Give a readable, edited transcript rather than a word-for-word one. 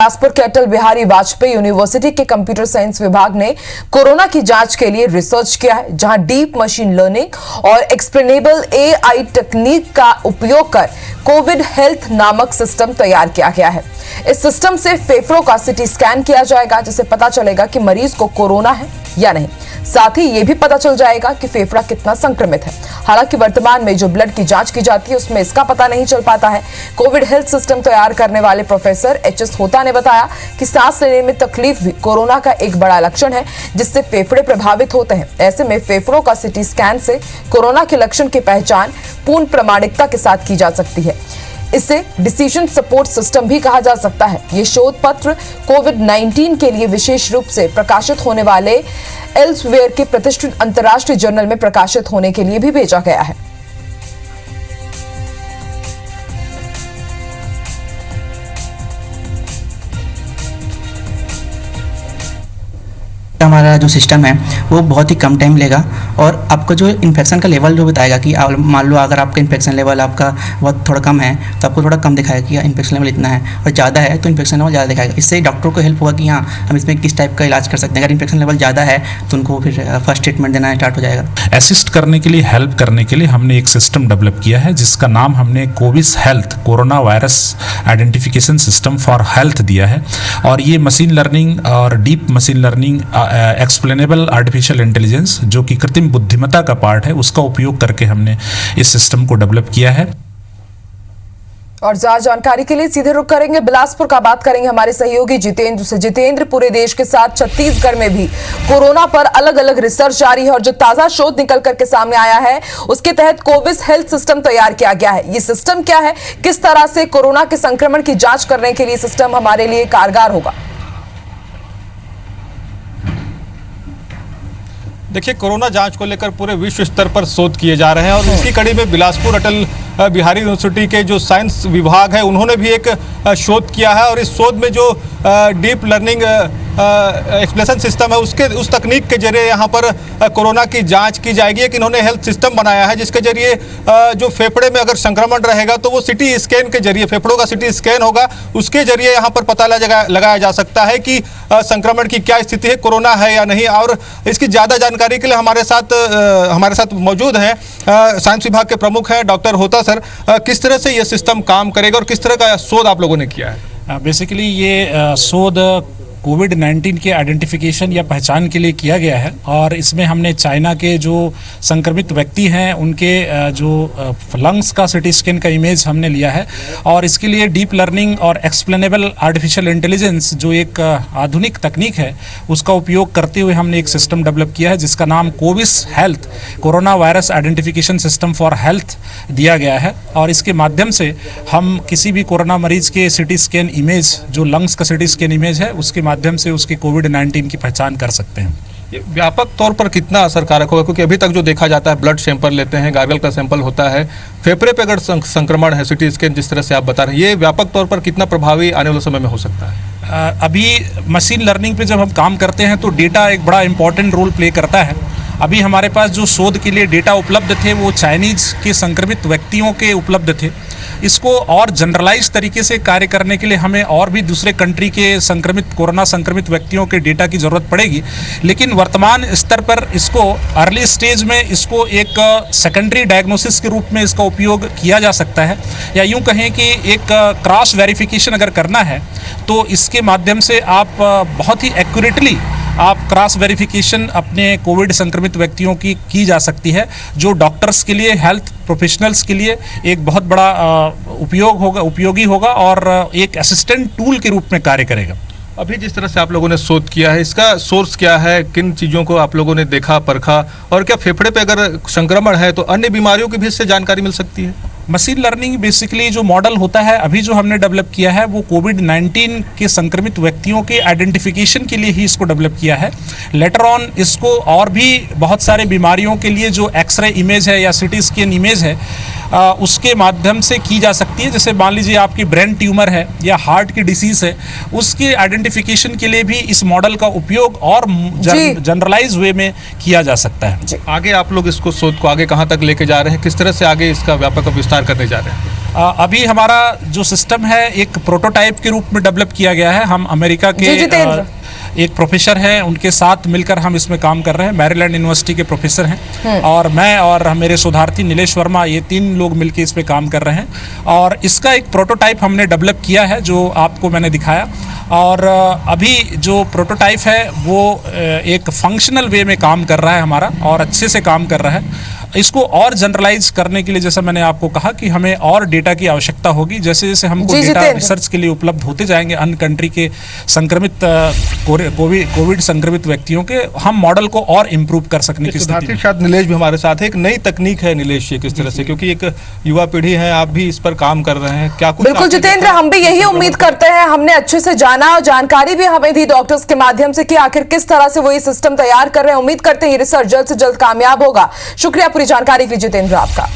बिलासपुर के अटल बिहारी वाजपेयी यूनिवर्सिटी के computer science विभाग ने कोरोना की जांच के लिए रिसर्च किया है, जहां डीप मशीन लर्निंग और एक्सप्लेनेबल एआई तकनीक का उपयोग कर कोविड हेल्थ नामक सिस्टम तैयार किया गया है। इस सिस्टम से फेफड़ों का सीटी स्कैन किया जाएगा, जिससे पता चलेगा कि मरीज को कोरोना है या नहीं। साथ ही यह भी पता चल जाएगा कि फेफड़ा कितना संक्रमित है। हालांकि वर्तमान में जो ब्लड की जांच की जाती है उसमें इसका पता नहीं चल पाता है। कोविड हेल्थ सिस्टम तैयार करने वाले प्रोफेसर एच.एस. होता ने बताया कि सांस लेने में तकलीफ भी कोरोना का एक बड़ा लक्षण है, जिससे फेफड़े प्रभावित होते हैं। ऐसे में फेफड़ों का सीटी स्कैन से कोरोना के लक्षण की पहचान पूर्ण प्रामाणिकता के साथ की जा सकती है। इसे डिसीजन सपोर्ट सिस्टम भी कहा जा सकता है। ये शोध पत्र कोविड-19 के लिए विशेष रूप से प्रकाशित होने वाले एल्सवेयर के प्रतिष्ठित अंतर्राष्ट्रीय जर्नल में प्रकाशित होने के लिए भी भेजा गया है। हमारा जो सिस्टम है वो बहुत ही कम टाइम लेगा और आपका जो इन्फेक्शन का लेवल जो बताएगा कि मान लो अगर आपका इन्फेक्शन लेवल आपका बहुत थोड़ा कम है तो आपको थोड़ा कम दिखाएगा कि इन्फेक्शन लेवल इतना है, और ज़्यादा है तो इन्फेक्शन लेवल ज़्यादा दिखाएगा। इससे डॉक्टर को हेल्प होगा कि हाँ हम इसमें किस टाइप का इलाज कर सकते हैं। अगर इन्फेक्शन लेवल ज़्यादा है तो उनको फिर फर्स्ट ट्रीटमेंट देना स्टार्ट हो जाएगा। असिस्ट करने के लिए, हेल्प करने के लिए हमने एक सिस्टम डेवलप किया है, जिसका नाम हमने Covis health coronavirus identification system for health दिया है। और ये मशीन लर्निंग और deep machine learning explainable artificial intelligence, जो कि कृत्रिम बुद्धिमत्ता का पार्ट है, उसका उपयोग करके हमने इस सिस्टम को डेवलप किया है। और ज्यादा जानकारी के लिए सीधे रुख करेंगे बिलासपुर का, बात करेंगे हमारे सहयोगी जितेंद्र से। जितेंद्र, पूरे देश के साथ छत्तीसगढ़ में भी कोरोना पर अलग अलग रिसर्च जारी है और जो ताजा शोध निकल करके सामने आया है उसके तहत कोविस हेल्थ सिस्टम तैयार किया गया है। ये सिस्टम क्या है, किस तरह से कोरोना के संक्रमण की जांच करने के लिए सिस्टम हमारे लिए कारगर होगा? देखिए, कोरोना जांच को लेकर पूरे विश्व स्तर पर शोध किए जा रहे हैं और इसी कड़ी में बिलासपुर अटल बिहारी यूनिवर्सिटी के जो साइंस विभाग है उन्होंने भी एक शोध किया है। और इस शोध में जो डीप लर्निंग एक्सप्लेनेशन सिस्टम है उस तकनीक के जरिए यहाँ पर कोरोना की जांच की जाएगी। एक इन्होंने हेल्थ सिस्टम बनाया है जिसके जरिए जो फेफड़े में अगर संक्रमण रहेगा तो वो सीटी स्कैन के जरिए, फेफड़ों का सीटी स्कैन होगा, उसके जरिए यहाँ पर पता लगाया जा सकता है कि संक्रमण की क्या स्थिति है, कोरोना है या नहीं। और इसकी ज़्यादा जानकारी के लिए हमारे साथ मौजूद हैं साइंस विभाग के प्रमुख हैं डॉक्टर होता सर। किस तरह से ये सिस्टम काम करेगा और किस तरह का शोध आप लोगों ने किया है? बेसिकली ये शोध कोविड-19 के आइडेंटिफिकेशन या पहचान के लिए किया गया है। और इसमें हमने चाइना के जो संक्रमित व्यक्ति हैं उनके जो लंग्स का सीटी स्कैन का इमेज हमने लिया है। और इसके लिए डीप लर्निंग और एक्सप्लेनेबल आर्टिफिशियल इंटेलिजेंस, जो एक आधुनिक तकनीक है, उसका उपयोग करते हुए हमने एक सिस्टम डेवलप किया है जिसका नाम Covis health coronavirus identification system for health दिया गया है। और इसके माध्यम से हम किसी भी कोरोना मरीज के सीटी स्कैन इमेज, जो लंग्स का सीटी स्कैन इमेज है, उसके माध्यम से उसकी कोविड-19 की पहचान कर सकते हैं। ये व्यापक तौर पर कितना असरकारक होगा? क्योंकि अभी तक जो देखा जाता है, ब्लड सैंपल लेते हैं, गार्गल का सैंपल होता है, फेफड़े पे अगर संक्रमण है, सीटी स्कैन जिस तरह से आप बता रहे हैं, ये व्यापक तौर पर कितना प्रभावी आने वाले समय में हो सकता है? अभी मशीन लर्निंग पे जब हम काम करते हैं तो डेटा एक बड़ा इंपॉर्टेंट रोल प्ले करता है। अभी हमारे पास जो शोध के लिए डेटा उपलब्ध थे वो चाइनीज़ के संक्रमित व्यक्तियों के उपलब्ध थे। इसको और जनरलाइज तरीके से कार्य करने के लिए हमें और भी दूसरे कंट्री के कोरोना संक्रमित व्यक्तियों के डेटा की ज़रूरत पड़ेगी। लेकिन वर्तमान स्तर पर इसको अर्ली स्टेज में इसको एक सेकेंडरी डायग्नोसिस के रूप में इसका उपयोग किया जा सकता है। या यूँ कहें कि एक क्रॉस वेरिफिकेशन अगर करना है तो इसके माध्यम से आप बहुत ही एक्यूरेटली आप क्रॉस वेरिफिकेशन अपने कोविड संक्रमित व्यक्तियों की जा सकती है, जो डॉक्टर्स के लिए, हेल्थ प्रोफेशनल्स के लिए एक बहुत बड़ा उपयोगी होगा और एक असिस्टेंट टूल के रूप में कार्य करेगा। अभी जिस तरह से आप लोगों ने शोध किया है, इसका सोर्स क्या है? किन चीज़ों को आप लोगों ने देखा, परखा? और क्या फेफड़े पे अगर संक्रमण है तो अन्य बीमारियों की भी इससे जानकारी मिल सकती है? मशीन लर्निंग बेसिकली जो मॉडल होता है अभी जो हमने डेवलप किया है वो कोविड-19 के संक्रमित व्यक्तियों के आइडेंटिफिकेशन के लिए ही इसको डेवलप किया है। लेटर ऑन इसको और भी बहुत सारे बीमारियों के लिए जो एक्सरे इमेज है या सीटी स्कैन इमेज है उसके माध्यम से की जा सकती है। जैसे मान लीजिए आपकी ब्रेन ट्यूमर है या हार्ट की डिसीज़ है, उसके आइडेंटिफिकेशन के लिए भी इस मॉडल का उपयोग और जनरलाइज वे में किया जा सकता है। आगे आप लोग इसको शोध को आगे कहाँ तक लेके जा रहे हैं, किस तरह से आगे इसका व्यापक विस्तार करने जा रहे हैं? अभी हमारा जो सिस्टम है एक प्रोटोटाइप के रूप में डेवलप किया गया है। हम अमेरिका जी, के जितेंद्र। एक प्रोफेसर हैं, उनके साथ मिलकर हम इसमें काम कर रहे हैं। मैरीलैंड यूनिवर्सिटी के प्रोफेसर हैं और मैं और मेरे शोधार्थी नीलेश वर्मा, ये 3 लोग मिलकर इस पे काम कर रहे हैं। और इसका एक प्रोटोटाइप हमने डेवलप किया है जो आपको मैंने दिखाया। और अभी जो प्रोटोटाइप है वो एक फंक्शनल वे में काम कर रहा है हमारा, और अच्छे से काम कर रहा है। इसको और जनरलाइज करने के लिए, जैसा मैंने आपको कहा, कि हमें और डेटा की आवश्यकता होगी। जैसे जैसे हमको जी, डेटा जितेंद्र। रिसर्च के लिए उपलब्ध होते जाएंगे अन्य कंट्री के संक्रमित कोविड संक्रमित व्यक्तियों के, हम मॉडल को और इम्प्रूव कर सकने की स्थिति में। शायद नीलेश भी हमारे साथ है। एक नई तकनीक है नीलेश, ये किस तरह से, क्योंकि एक युवा पीढ़ी है, आप भी इस पर काम कर रहे हैं, क्या कुछ बिल्कुल आपने जितेंद्र, देखा? हम भी यही उम्मीद करते हैं। हमने अच्छे से जाना और जानकारी भी हमें दी डॉक्टर्स के माध्यम से कि आखिर किस तरह से वो ये सिस्टम तैयार कर रहे हैं। उम्मीद करते हैं ये रिसर्च जल्द से जल्द कामयाब होगा। शुक्रिया पूरी जानकारी के लिए जितेंद्र आपका।